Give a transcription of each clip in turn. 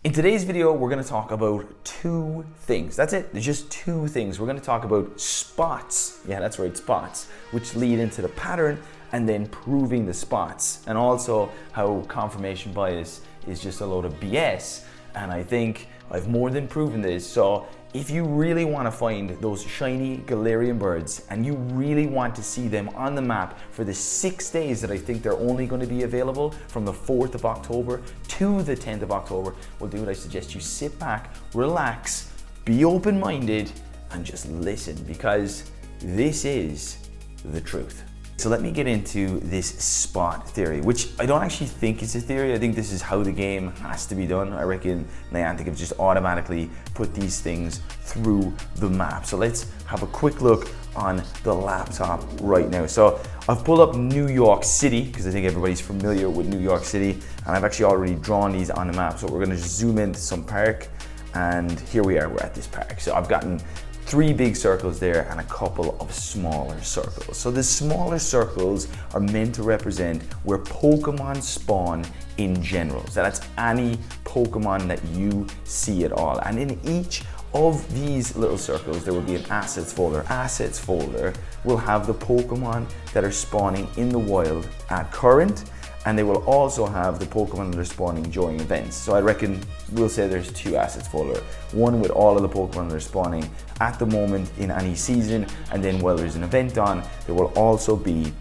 In today's video, we're going to talk about two things. That's it. There's just two things. We're going to talk about spots. Yeah, that's right, spots, which lead into the pattern and then proving the spots. And also how confirmation bias is just a load of BS. And I think I've more than proven this. So if you really want to find those shiny Galarian birds and you really want to see them on the map for the 6 days that I think they're only going to be available from the 4th of October to the 10th of October, well, dude, I suggest you sit back, relax, be open-minded, and just listen, because this is the truth. So let me get into this spot theory, which I don't actually think is a theory. I think this is how the game has to be done. I reckon Niantic have just automatically put these things through the map. So let's have a quick look on the laptop right now. So I've pulled up New York City because I think everybody's familiar with New York City, and I've actually already drawn these on the map. So we're gonna just zoom into some park, and here we are, we're at this park. So I've gotten 3 big circles there and a couple of smaller circles. So the smaller circles are meant to represent where Pokemon spawn in general. So that's any Pokemon that you see at all. And in each of these little circles, there will be an assets folder. Assets folder will have the Pokemon that are spawning in the wild at current, and they will also have the Pokemon that are spawning during events. So I reckon we'll say there's 2 assets folder. One with all of the Pokemon that are spawning at the moment in any season, and then while there's an event on, there will also be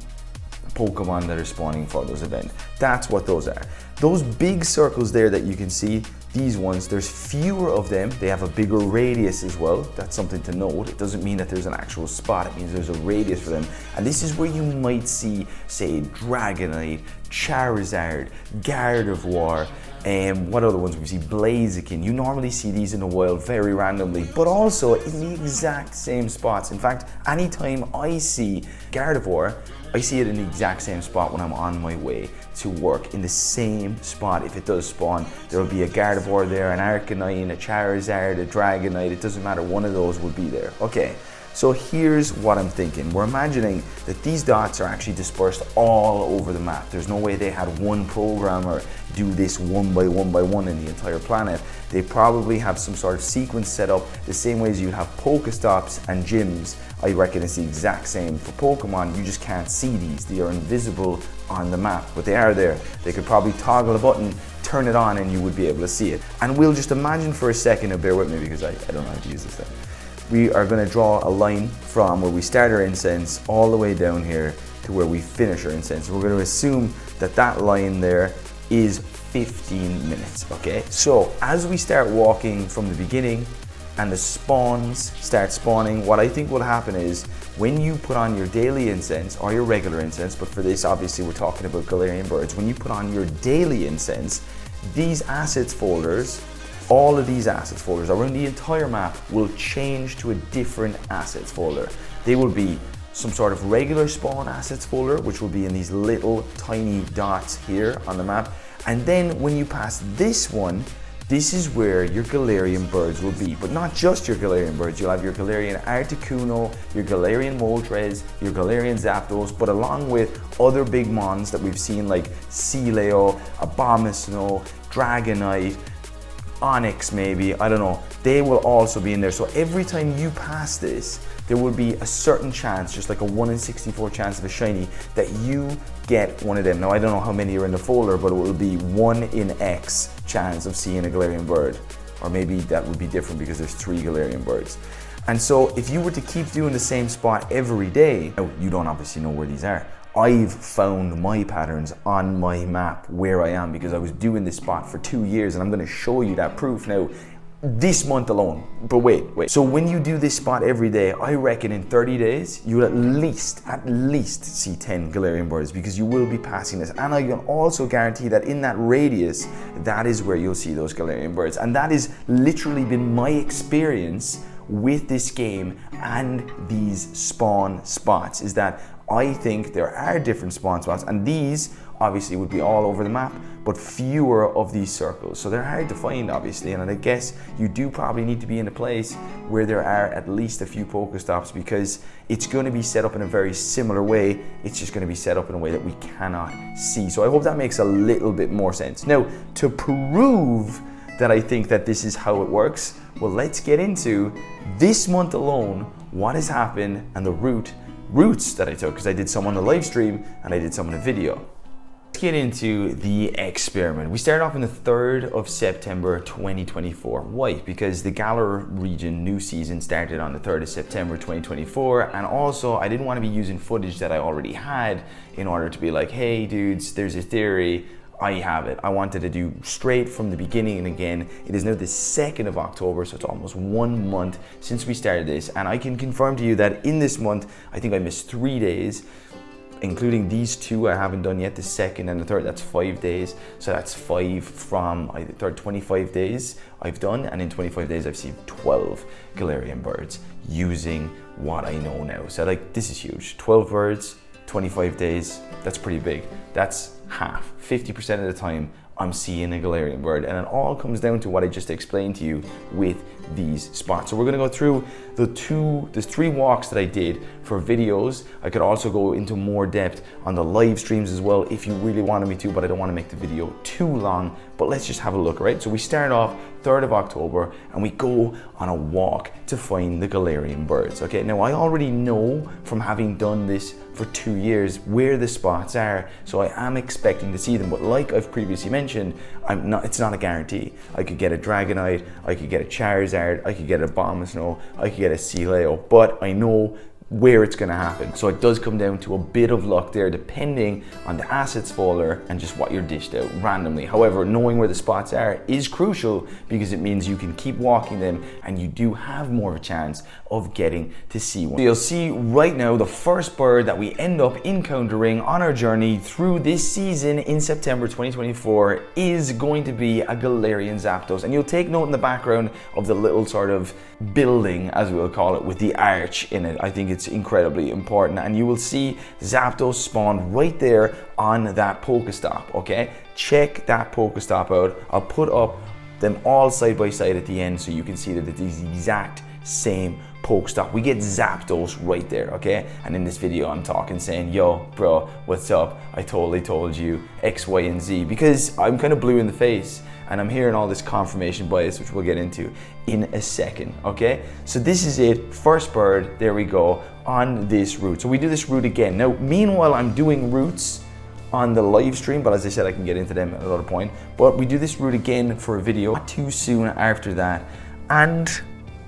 Pokemon that are spawning for those events. That's what those are. Those big circles there that you can see, these ones, there's fewer of them. They have a bigger radius as well. That's something to note. It doesn't mean that there's an actual spot. It means there's a radius for them. And this is where you might see, say, Dragonite, Charizard, Gardevoir, and what other ones we see? Blaziken. You normally see these in the wild very randomly, but also in the exact same spots. In fact, anytime I see Gardevoir, I see it in the exact same spot when I'm on my way to work, in the same spot. If it does spawn, there will be a Gardevoir there, an Arcanine, a Charizard, a Dragonite. It doesn't matter, one of those will be there. Okay, so here's what I'm thinking. We're imagining that these dots are actually dispersed all over the map. There's no way they had one programmer do this one by one in the entire planet. They probably have some sort of sequence set up the same way as you'd have Pokestops and gyms. I reckon it's the exact same for Pokemon. You just can't see these. They are invisible on the map, but they are there. They could probably toggle a button, turn it on, and you would be able to see it. And we'll just imagine for a second, and bear with me because I don't know how to use this thing. We are going to draw a line from where we start our incense all the way down here to where we finish our incense. We're going to assume that that line there is 15 minutes, okay? So as we start walking from the beginning and the spawns start spawning, what I think will happen is when you put on your daily incense or your regular incense, but for this obviously we're talking about Galarian birds, when you put on your daily incense, these assets folders, all of these assets folders around the entire map will change to a different assets folder. They will be some sort of regular spawn assets folder, which will be in these little tiny dots here on the map. And then when you pass this one, this is where your Galarian birds will be, but not just your Galarian birds. You'll have your Galarian Articuno, your Galarian Moltres, your Galarian Zapdos, but along with other big mons that we've seen like Sealeo, Abomasnow, Dragonite, Onyx maybe, I don't know. They will also be in there. So every time you pass this, there will be a certain chance, just like a 1 in 64 chance of a shiny, that you get one of them. Now I don't know how many are in the folder, but it will be 1 in X chance of seeing a Galarian bird. Or maybe that would be different because there's 3 Galarian birds. And so if you were to keep doing the same spot every day, now you don't obviously know where these are. I've found my patterns on my map where I am because I was doing this spot for 2 years, and I'm going to show you that proof now this month alone. But wait. So when you do this spot every day, I reckon in 30 days, you'll at least see 10 Galarian birds because you will be passing this. And I can also guarantee that in that radius, that is where you'll see those Galarian birds. And that has literally been my experience with this game and these spawn spots, is that I think there are different spawn spots, and these obviously would be all over the map, but fewer of these circles. So they're hard to find, obviously, and I guess you do probably need to be in a place where there are at least a few Pokestops, because it's going to be set up in a very similar way. It's just going to be set up in a way that we cannot see. So I hope that makes a little bit more sense. Now, to prove that I think that this is how it works? Well, let's get into this month alone, what has happened and the routes that I took, because I did some on the live stream and I did some in a video. Let's get into the experiment. We started off on the 3rd of September 2024. Why? Because the Galar region new season started on the 3rd of September 2024, and also I didn't want to be using footage that I already had in order to be like, hey dudes, there's a theory, I have it. I wanted to do straight from the beginning, and again, it is now the 2nd of October, so it's almost 1 month since we started this, and I can confirm to you that in this month, I think I missed 3 days, including these 2 I haven't done yet, the 2nd and the 3rd, that's 5 days. So that's 5 from, I think, 25 days I've done, and in 25 days I've seen 12 Galarian birds using what I know now. So like, this is huge. 12 birds, 25 days, that's pretty big. That's half, 50% of the time I'm seeing a Galarian bird, and it all comes down to what I just explained to you with these spots. So we're going to go through the 3 walks that I did for videos. I could also go into more depth on the live streams as well if you really wanted me to, but I don't want to make the video too long. But let's just have a look, right? So we start off 3rd of October and we go on a walk to find the Galarian birds. Okay, now I already know from having done this for 2 years where the spots are, so I am expecting to see them, but like I've previously mentioned, it's not a guarantee. I could get a Dragonite, I could get a Charizard, I could get a Bombsnow, I could get a Sealeo, but I know where it's going to happen. So it does come down to a bit of luck there, depending on the assets folder and just what you're dished out randomly. However, knowing where the spots are is crucial, because it means you can keep walking them and you do have more of a chance of getting to see one. So you'll see right now the first bird that we end up encountering on our journey through this season in September 2024 is going to be a Galarian Zapdos. And you'll take note in the background of the little sort of building, as we'll call it, with the arch in it. I think it's incredibly important, and you will see Zapdos spawn right there on that Pokestop. Okay, check that Pokestop out. I'll put up them all side by side at the end so you can see that it's the exact same Pokestop. We get Zapdos right there, okay? And in this video I'm talking saying, yo bro, what's up? I totally told you X, Y, and Z, because I'm kind of blue in the face and I'm hearing all this confirmation bias, which we'll get into in a second, okay? So this is it, first bird, there we go, on this route. So we do this route again. Now, meanwhile, I'm doing routes on the live stream, but as I said, I can get into them at another point. But we do this route again for a video, not too soon after that, and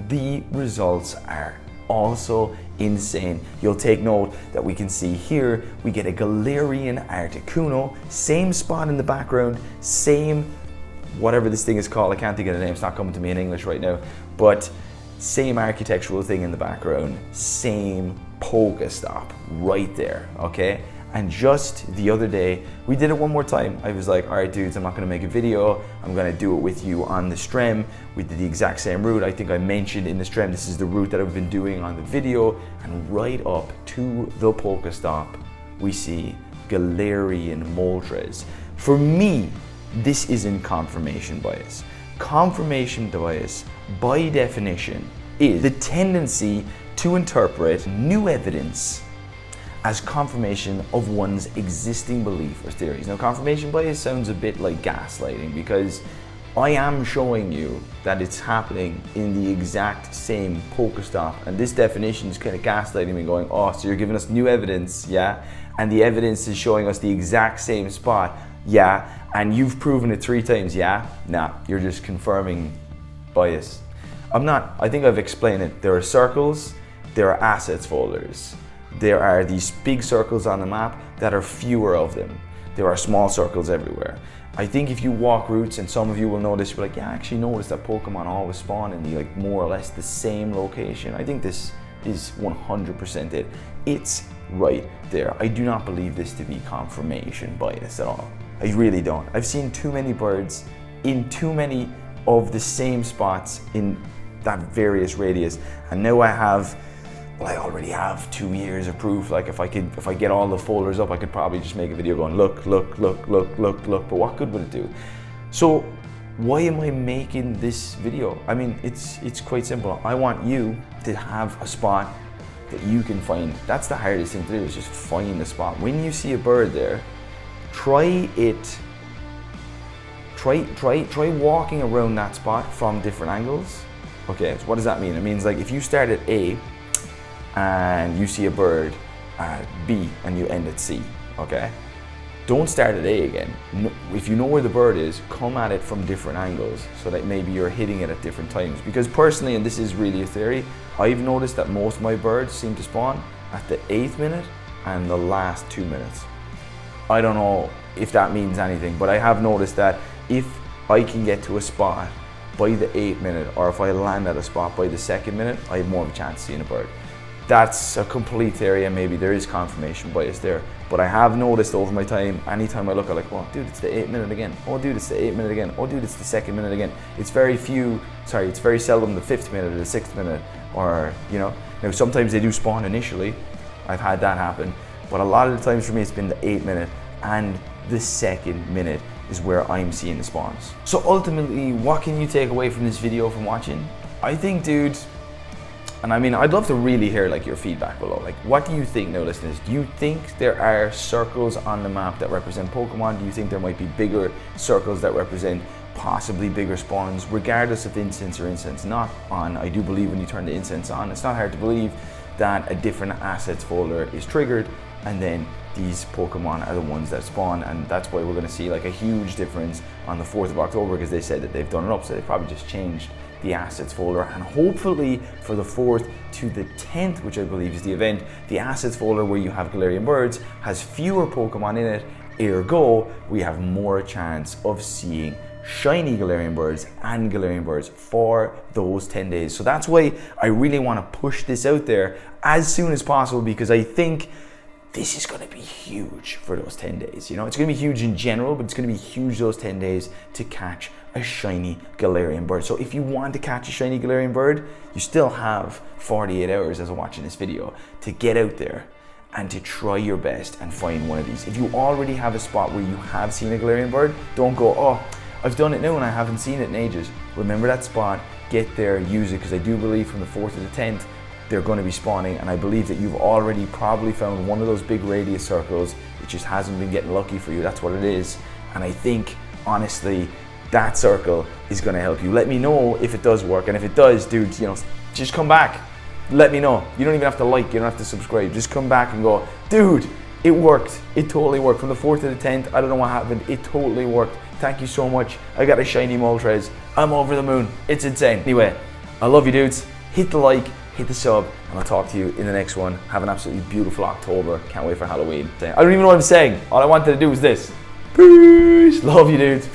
the results are also insane. You'll take note that we can see here, we get a Galarian Articuno, same spot in the background, same whatever this thing is called, I can't think of the name, it's not coming to me in English right now, but same architectural thing in the background, same Pokestop right there, okay? And just the other day, we did it one more time. I was like, all right dudes, I'm not gonna make a video, I'm gonna do it with you on the stream. We did the exact same route. I think I mentioned in the stream, this is the route that I've been doing on the video, and right up to the Pokestop, we see Galarian Moltres. For me, this isn't confirmation bias. Confirmation bias, by definition, is the tendency to interpret new evidence as confirmation of one's existing belief or theories. Now, confirmation bias sounds a bit like gaslighting, because I am showing you that it's happening in the exact same Pokestop, and this definition is kind of gaslighting me, going, oh, so you're giving us new evidence, yeah? And the evidence is showing us the exact same spot, yeah? And you've proven it 3 times, yeah? Nah, you're just confirming bias. I'm not, I think I've explained it. There are circles, there are assets folders. There are these big circles on the map that are fewer of them. There are small circles everywhere. I think if you walk routes, and some of you will notice, you're like, yeah, I actually noticed that Pokemon always spawn in the, like, more or less the same location. I think this is 100% it. It's right there. I do not believe this to be confirmation bias at all. I really don't. I've seen too many birds in too many of the same spots in that various radius, and now I have, well, I already have 2 years of proof. Like, if I get all the folders up, I could probably just make a video going, look, look, look, look, look, look, but what good would it do? So why am I making this video? I mean, it's quite simple. I want you to have a spot that you can find. That's the hardest thing to do, is just find a spot. When you see a bird there, try try walking around that spot from different angles. Okay, so what does that mean? It means like if you start at A and you see a bird at B and you end at C, okay? Don't start at A again. No, if you know where the bird is, come at it from different angles so that maybe you're hitting it at different times. Because personally, and this is really a theory, I've noticed that most of my birds seem to spawn at the 8th minute and the last 2 minutes. I don't know if that means anything, but I have noticed that if I can get to a spot by the 8th minute, or if I land at a spot by the 2nd minute, I have more of a chance of seeing a bird. That's a complete theory, and maybe there is confirmation bias there, but I have noticed over my time, anytime I look, I'm like, oh dude, it's the 8th minute again. Oh dude, it's the 8th minute again. Oh dude, it's the 2nd minute again. It's very seldom the 5th minute or the 6th minute, or, you know. Now sometimes they do spawn initially, I've had that happen, but a lot of the times for me it's been the 8th minute and the 2nd minute is where I'm seeing the spawns. So ultimately, what can you take away from this video from watching? I think, dude, and I mean, I'd love to really hear like your feedback below. Like, what do you think now, listeners? Do you think there are circles on the map that represent Pokemon? Do you think there might be bigger circles that represent possibly bigger spawns, regardless of incense or incense not on? I do believe when you turn the incense on, it's not hard to believe that a different assets folder is triggered, and then these Pokemon are the ones that spawn, and that's why we're going to see like a huge difference on the 4th of October, because they said that they've done it up, so they probably just changed the assets folder, and hopefully for the 4th to the 10th, which I believe is the event, the assets folder where you have Galarian birds has fewer Pokemon in it, ergo we have more chance of seeing shiny Galarian birds and Galarian birds for those 10 days. So that's why I really want to push this out there as soon as possible, because I think this is going to be huge for those 10 days. You know, it's going to be huge in general, but it's going to be huge those 10 days to catch a shiny Galarian bird. So if you want to catch a shiny Galarian bird, you still have 48 hours as I'm watching this video to get out there and to try your best and find one of these. If you already have a spot where you have seen a Galarian bird, don't go, oh, I've done it now and I haven't seen it in ages. Remember that spot, get there, use it, because I do believe from the 4th to the 10th, they're going to be spawning, and I believe that you've already probably found one of those big radius circles. It just hasn't been getting lucky for you. That's what it is. And I think, honestly, that circle is going to help you. Let me know if it does work, and if it does, dude, you know, just come back. Let me know. You don't even have to like, you don't have to subscribe. Just come back and go, dude, it worked. It totally worked. From the 4th to the 10th, I don't know what happened. It totally worked. Thank you so much. I got a shiny Moltres. I'm over the moon. It's insane. Anyway, I love you, dudes. Hit the like, hit the sub, and I'll talk to you in the next one. Have an absolutely beautiful October. Can't wait for Halloween. I don't even know what I'm saying. All I wanted to do was this. Peace. Love you, dudes.